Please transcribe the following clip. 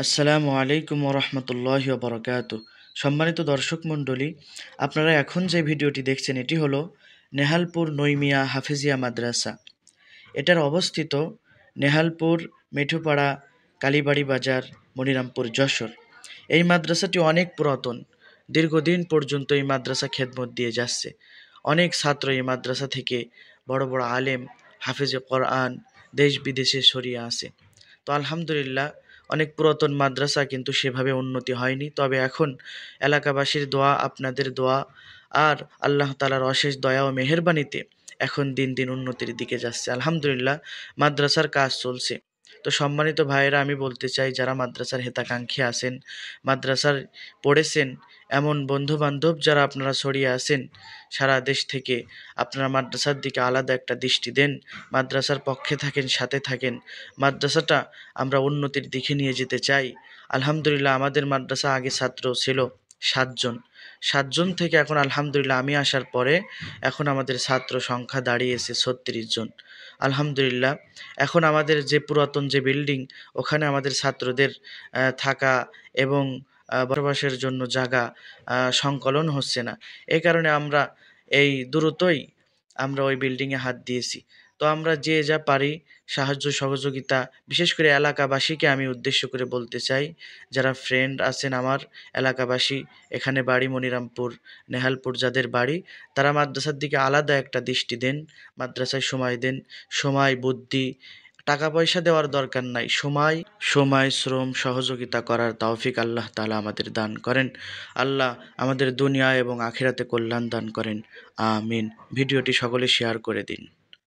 আসসালামু আলাইকুম ওরহমতুল্লাহি ওবরাকাতুহু। সম্মানিত দর্শক মণ্ডলী, আপনারা এখন যে ভিডিওটি দেখছেন এটি হলো নেহালপুর নইমিয়া হাফেজিয়া মাদ্রাসা। এটার অবস্থিত নেহালপুর, মেঠুপাড়া, কালীবাড়ি বাজার, মনিরামপুর, যশোর। এই মাদ্রাসাটি অনেক পুরাতন, দীর্ঘদিন পর্যন্ত এই মাদ্রাসা খেদমত দিয়ে যাচ্ছে। অনেক ছাত্র এই মাদ্রাসা থেকে বড় বড় আলেম, হাফেজে কোরআন দেশ বিদেশে ছড়িয়ে আছে। তো আলহামদুলিল্লাহ, অনেক পুরাতন মাদ্রাসা কিন্তু সেভাবে উন্নতি হয়নি। তবে এখন এলাকাবাসীর দোয়া, আপনাদের দোয়া আর আল্লাহ তাআলার অশেষ দয়া ও মেহেরবানিতে এখন দিন দিন উন্নতির দিকে যাচ্ছে। আলহামদুলিল্লাহ, মাদ্রাসার কাজ চলছে। তো সম্মানিত ভাইয়েরা, আমি বলতে চাই, যারা মাদ্রাসার হেতাকাঙ্ক্ষী আছেন, মাদ্রাসার পড়েছেন, এমন বন্ধু বান্ধব যারা আপনারা ছড়িয়ে আছেন সারা দেশ থেকে, আপনারা মাদ্রাসার দিকে আলাদা একটা দৃষ্টি দেন, মাদ্রাসার পক্ষে থাকেন, সাথে থাকেন। মাদ্রাসাটা আমরা উন্নতির দিকে নিয়ে যেতে চাই। আলহামদুলিল্লাহ, আমাদের মাদ্রাসা আগে ছাত্র ছিল 7 জন। 7 জন থেকে এখন আলহামদুলিল্লাহ আমি আসার পরে এখন আমাদের ছাত্র সংখ্যা দাঁড়িয়েছে 36 জন। আলহামদুলিল্লাহ, এখন আমাদের যে পুরাতন যে বিল্ডিং, ওখানে আমাদের ছাত্রদের থাকা এবং বসবাসের জন্য জায়গা সংকলন হচ্ছে না। এই কারণে আমরা এই দ্রুতই আমরা ওই বিল্ডিংয়ে হাত দিয়েছি। তো আমরা যে যা পারি সাহায্য সহযোগিতা, বিশেষ করে এলাকাবাসীকে আমি উদ্দেশ্য করে বলতে চাই, যারা ফ্রেন্ড আছেন আমার এলাকাবাসী, এখানে বাড়ি মনিরামপুর, নেহালপুর, যাদের বাড়ি, তারা মাদ্রাসার দিকে আলাদা একটা দৃষ্টি দেন, মাদ্রাসায় সময় দেন। সময়, বুদ্ধি, টাকা পয়সা দেওয়ার দরকার নাই, সময় সময় শ্রম সহযোগিতা করার তৌফিক আল্লাহ তাআলা আমাদের দান করেন। আল্লাহ আমাদের দুনিয়া এবং আখিরাতে কল্যাণ দান করেন। আমিন। ভিডিওটি সকলে শেয়ার করে দিন।